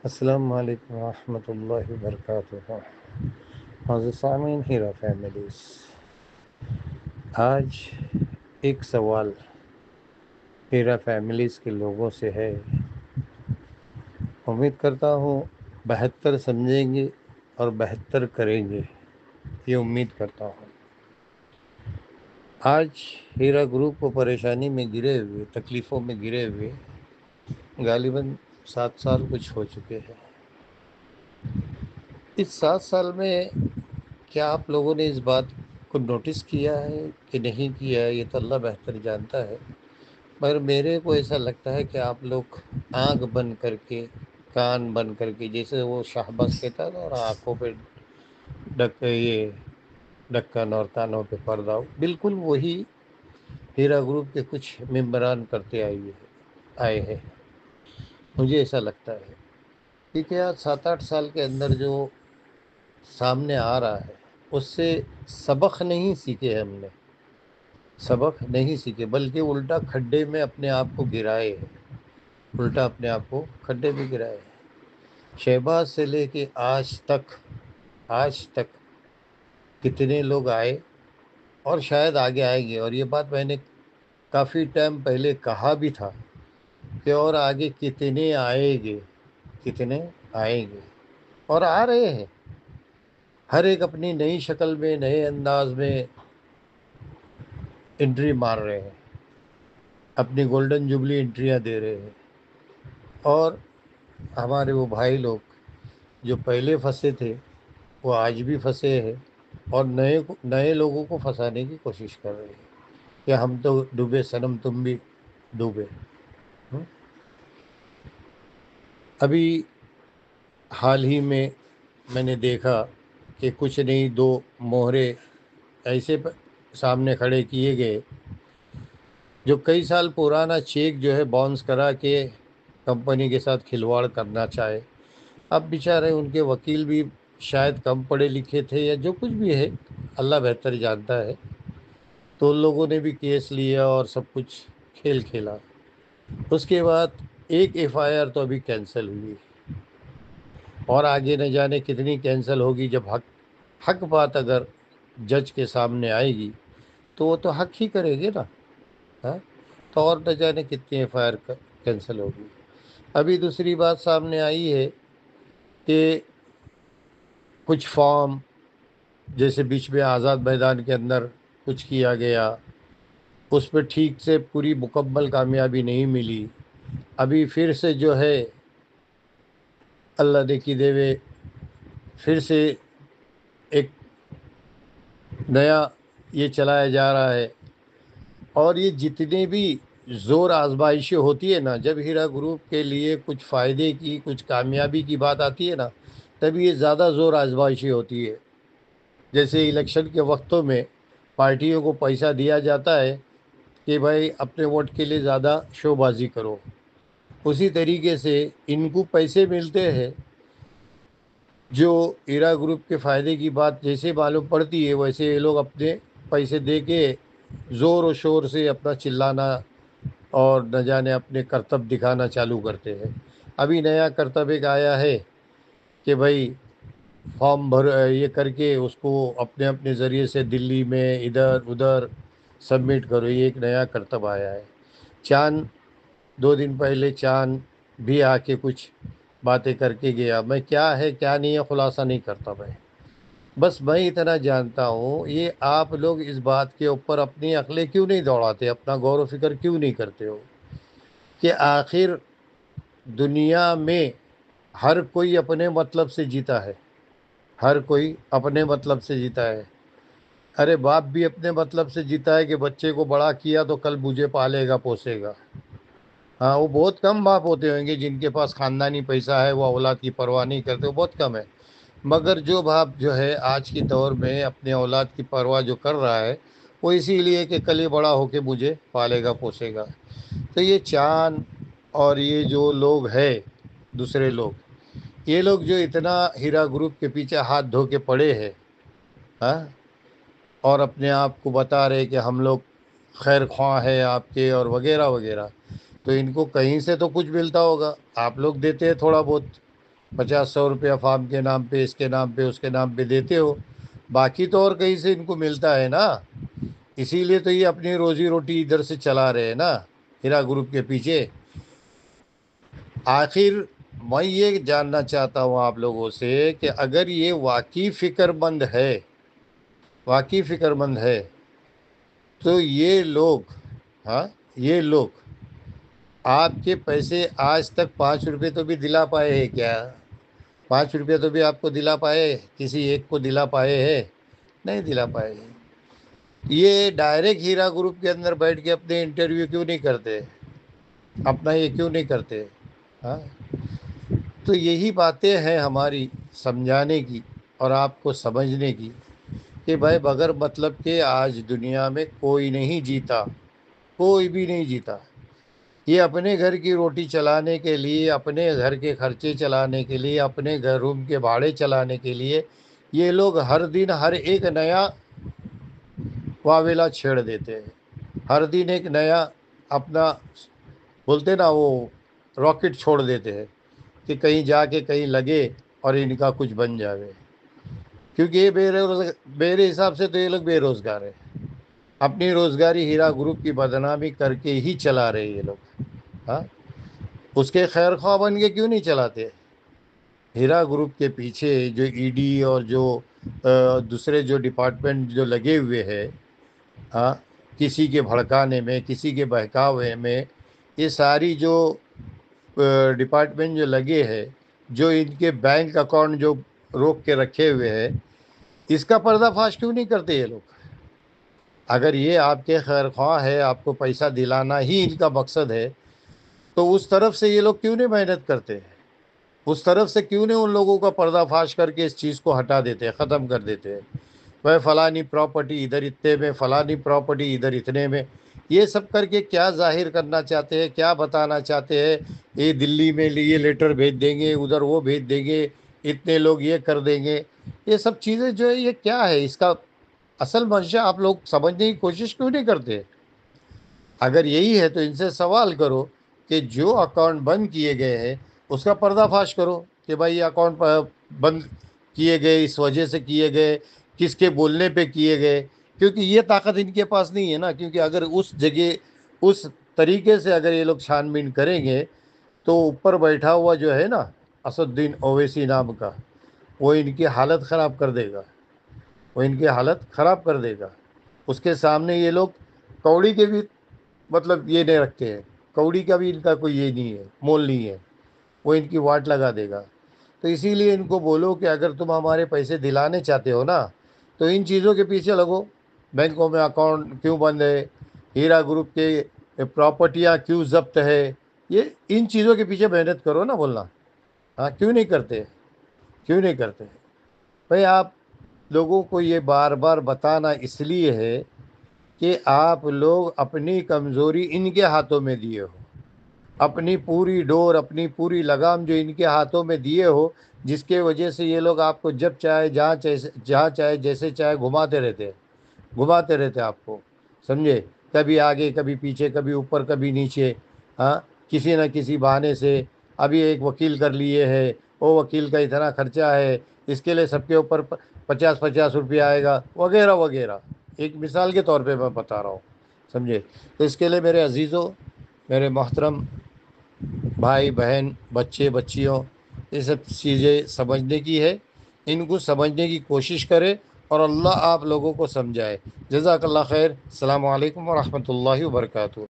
السلام علیکم ورحمۃ اللہ وبرکاتہ۔ معزز سامعین، ہیرا فیملیز، آج ایک سوال ہیرا فیملیز کے لوگوں سے ہے۔ امید کرتا ہوں بہتر سمجھیں گے اور بہتر کریں گے، یہ امید کرتا ہوں۔ آج ہیرا گروپ کو پریشانی میں گرے ہوئے، تکلیفوں میں گرے ہوئے غالباً 7 سال کچھ ہو چکے ہیں۔ اس 7 سال میں کیا آپ لوگوں نے اس بات کو نوٹس کیا ہے کہ نہیں کیا ہے، یہ تو اللہ بہتر جانتا ہے، مگر میرے کو ایسا لگتا ہے کہ آپ لوگ آنکھ بند کر کے، کان بند کر کے، جیسے وہ شہباز کہتا تھا، اور آنکھوں پہ یہ ڈھکن اور کانوں پہ پردہ، بالکل وہی ہیرا گروپ کے کچھ ممبران کرتے آئے ہیں۔ مجھے ایسا لگتا ہے کیونکہ آج 7-8 سال کے اندر جو سامنے آ رہا ہے، اس سے سبق نہیں سیکھے، ہم نے سبق نہیں سیکھے، بلکہ الٹا کھڈے میں اپنے آپ کو گرائے ہیں، الٹا اپنے آپ کو کھڈے میں گرائے ہیں۔ شہباز سے لے کے آج تک کتنے لوگ آئے اور شاید آگے آئیں گے، اور یہ بات میں نے کافی ٹائم پہلے کہا بھی تھا کہ اور آگے کتنے آئیں گے اور آ رہے ہیں، ہر ایک اپنی نئی شکل میں، نئے انداز میں انٹری مار رہے ہیں، اپنی گولڈن جوبلی انٹریاں دے رہے ہیں۔ اور ہمارے وہ بھائی لوگ جو پہلے پھنسے تھے، وہ آج بھی پھنسے ہیں اور نئے لوگوں کو پھنسانے کی کوشش کر رہے ہیں کہ ہم تو ڈوبے صنم، تم بھی ڈوبے۔ ابھی حال ہی میں نے دیکھا کہ کچھ نہیں، 2 مہرے ایسے سامنے کھڑے کیے گئے جو کئی سال پرانا چیک جو ہے باؤنس کرا کے کمپنی کے ساتھ کھلواڑ کرنا چاہے۔ اب بیچارے ان کے وکیل بھی شاید کم پڑھے لکھے تھے یا جو کچھ بھی ہے، اللہ بہتر جانتا ہے، تو ان لوگوں نے بھی کیس لیا اور سب کچھ کھیل کھیلا۔ اس کے بعد ایک FIR تو ابھی کینسل ہوئی، اور آگے نہ جانے کتنی کینسل ہوگی۔ جب حق بات اگر جج کے سامنے آئے گی تو وہ تو حق ہی کرے گے نا، ہاں؟ تو اور نہ جانے کتنی FIR کینسل ہوگی۔ ابھی دوسری بات سامنے آئی ہے کہ کچھ فارم، جیسے بیچ میں آزاد میدان کے اندر کچھ کیا گیا، اس پہ ٹھیک سے پوری مکمل کامیابی نہیں ملی۔ ابھی پھر سے جو ہے اللہ نے کی دیوے، پھر سے ایک نیا یہ چلایا جا رہا ہے۔ اور یہ جتنے بھی زور آزمائشیں ہوتی ہے نا، جب ہیرا گروپ کے لیے کچھ فائدے کی، کچھ کامیابی کی بات آتی ہے نا، تبھی یہ زیادہ زور آزمائشی ہوتی ہے۔ جیسے الیکشن کے وقتوں میں پارٹیوں کو پیسہ دیا جاتا ہے کہ بھائی اپنے ووٹ کے لیے زیادہ شو بازی کرو، اسی طریقے سے ان کو پیسے ملتے ہیں۔ جو ہیرا گروپ کے فائدے کی بات جیسے معلوم پڑتی ہے، ویسے یہ لوگ اپنے پیسے دے کے زور و شور سے اپنا چلانا اور نہ جانے اپنے کرتب دکھانا چالو کرتے ہیں۔ ابھی نیا کرتب ایک آیا ہے کہ بھائی فارم یہ کر کے اس کو اپنے ذریعے سے دلی میں ادھر ادھر سبمٹ کرو، یہ ایک نیا کرتب آیا ہے۔ چاند 2 دن پہلے چاند بھی آ کے کچھ باتیں کر کے گیا، میں کیا ہے کیا نہیں ہے خلاصہ نہیں کرتا میں، بس میں اتنا جانتا ہوں، یہ آپ لوگ اس بات کے اوپر اپنی عقلیں کیوں نہیں دوڑاتے، اپنا غور و فکر کیوں نہیں کرتے ہو کہ آخر دنیا میں ہر کوئی اپنے مطلب سے جیتا ہے، ہر کوئی اپنے مطلب سے جیتا ہے۔ ارے باپ بھی اپنے مطلب سے جیتا ہے کہ بچے کو بڑا کیا تو کل مجھے پالے گا پوسے گا۔ ہاں، وہ بہت کم باپ ہوتے ہوں گے جن کے پاس خاندانی پیسہ ہے، وہ اولاد کی پرواہ نہیں کرتے، وہ بہت کم ہے۔ مگر جو باپ جو ہے آج کی دور میں اپنے اولاد کی پرواہ جو کر رہا ہے، وہ اسی لیے کہ کل یہ بڑا ہو کے مجھے پالے گا پوسے گا۔ تو یہ چاند اور یہ جو لوگ ہے، دوسرے لوگ، یہ لوگ جو اتنا ہیرا گروپ کے پیچھے ہاتھ دھو کے پڑے ہیں، ہاں، اور اپنے آپ کو بتا رہے کہ ہم لوگ خیر خواہ ہیں آپ کے اور وغیرہ وغیرہ، تو ان کو کہیں سے تو کچھ ملتا ہوگا، آپ لوگ دیتے ہیں تھوڑا بہت، 50-100 روپیہ فارم کے نام پہ، اس کے نام پہ، اس کے نام پہ دیتے ہو، باقی تو اور کہیں سے ان کو ملتا ہے نا. اسی لیے تو یہ اپنی روزی روٹی ادھر سے چلا رہے ہیں نا، ہیرا گروپ کے پیچھے. آخر میں یہ جاننا چاہتا ہوں آپ لوگوں سے کہ اگر یہ واقعی فکر مند ہے، واقعی فکر مند ہے، تو یہ لوگ، ہاں یہ لوگ آپ کے پیسے آج تک 5 روپے تو بھی دلا پائے ہیں کیا؟ 5 روپے تو بھی آپ کو دلا پائے؟ کسی ایک کو دلا پائے ہیں؟ نہیں دلا پائے. یہ ڈائریکٹ ہیرا گروپ کے اندر بیٹھ کے اپنے انٹرویو کیوں نہیں کرتے؟ اپنا یہ کیوں نہیں کرتے؟ ہاں. تو یہی باتیں ہیں ہماری سمجھانے کی اور آپ کو سمجھنے کی کہ بھائی بغیر مطلب کہ آج دنیا میں کوئی نہیں جیتا، کوئی بھی نہیں جیتا. یہ اپنے گھر کی روٹی چلانے کے لیے، اپنے گھر کے خرچے چلانے کے لیے، اپنے گھر روم کے بھاڑے چلانے کے لیے یہ لوگ ہر دن ہر ایک نیا واویلا چھیڑ دیتے ہیں. ہر دن ایک نیا اپنا بولتے نا وہ راکٹ چھوڑ دیتے ہیں کہ کہیں جا کے کہیں لگے اور ان کا کچھ بن جاوے. کیونکہ یہ میرے حساب سے تو یہ لوگ بے روزگار ہیں. اپنی روزگاری ہیرا گروپ کی بدنامی کر کے ہی چلا رہے یہ لوگ. ہاں. اس کے خیر خواہ بن کے کیوں نہیں چلاتے؟ ہیرا گروپ کے پیچھے جو ای ڈی اور جو دوسرے جو ڈپارٹمنٹ جو لگے ہوئے ہیں، ہاں، کسی کے بھڑکانے میں، کسی کے بہکاوے میں، یہ ساری جو ڈپارٹمنٹ جو لگے ہیں، جو ان کے بینک اکاؤنٹ جو روک کے رکھے ہوئے ہیں، اس کا پردہ فاش کیوں نہیں کرتے یہ لوگ؟ اگر یہ آپ کے خیر خواہ ہے، آپ کو پیسہ دلانا ہی ان کا مقصد ہے، تو اس طرف سے یہ لوگ کیوں نہیں محنت کرتے؟ اس طرف سے کیوں نہیں ان لوگوں کا پردہ فاش کر کے اس چیز کو ہٹا دیتے ہیں، ختم کر دیتے ہیں؟ وہ فلانی پراپرٹی ادھر اتنے میں، فلانی پراپرٹی ادھر اتنے میں، یہ سب کر کے کیا ظاہر کرنا چاہتے ہیں؟ کیا بتانا چاہتے ہیں؟ یہ دلی میں یہ لیٹر بھیج دیں گے، ادھر وہ بھیج دیں گے، اتنے لوگ یہ کر دیں گے. یہ سب چیزیں جو ہے یہ کیا ہے؟ اس کا اصل منشا آپ لوگ سمجھنے کی کوشش کیوں نہیں کرتے؟ اگر یہی ہے تو ان سے سوال کرو کہ جو اکاؤنٹ بند کیے گئے ہیں اس کا پردہ فاش کرو کہ بھائی یہ اکاؤنٹ بند کیے گئے اس وجہ سے کیے گئے، کس کے بولنے پہ کیے گئے. کیونکہ یہ طاقت ان کے پاس نہیں ہے نا. کیونکہ اگر اس جگہ اس طریقے سے اگر یہ لوگ چھان بین کریں گے تو اوپر بیٹھا ہوا جو ہے نا اسد الدین اویسی نام کا، وہ ان کی حالت خراب کر دے گا. وہ ان کی حالت خراب کر دے گا. اس کے سامنے یہ لوگ کوڑی کے بھی مطلب یہ نہیں رکھتے ہیں، کوڑی کا بھی ان کا کوئی یہ نہیں ہے، مول نہیں ہے. وہ ان کی واٹ لگا دے گا. تو اسی لیے ان کو بولو کہ اگر تم ہمارے پیسے دلانے چاہتے ہو نا تو ان چیزوں کے پیچھے لگو. بینکوں میں اکاؤنٹ کیوں بند ہے؟ ہیرا گروپ کے پراپرٹیاں کیوں ضبط ہے؟ یہ ان چیزوں کے پیچھے محنت کرو نا. بولنا ہاں کیوں نہیں کرتے؟ کیوں نہیں کرتے بھائی؟ آپ لوگوں کو یہ بار بار بتانا اس لیے ہے کہ آپ لوگ اپنی کمزوری ان کے ہاتھوں میں دیے ہو، اپنی پوری ڈور، اپنی پوری لگام جو ان کے ہاتھوں میں دیے ہو، جس کے وجہ سے یہ لوگ آپ کو جب چاہے جہاں چاہے جیسے چاہے گھماتے رہتے آپ کو. سمجھے؟ کبھی آگے کبھی پیچھے، کبھی اوپر کبھی نیچے. ہاں، کسی نہ کسی بہانے سے. ابھی ایک وکیل کر لیے ہے، وہ وکیل کا اتنا خرچہ ہے، اس کے لیے سب کے اوپر 50-50 روپیہ آئے گا وغیرہ وغیرہ. ایک مثال کے طور پہ میں بتا رہا ہوں. سمجھے؟ تو اس کے لیے میرے عزیزوں، میرے محترم بھائی بہن، بچے بچیوں، یہ سب چیزیں سمجھنے کی ہے. ان کو سمجھنے کی کوشش کرے اور اللہ آپ لوگوں کو سمجھائے. جزاک اللہ خیر. السلام علیکم ورحمۃ اللہ وبرکاتہ.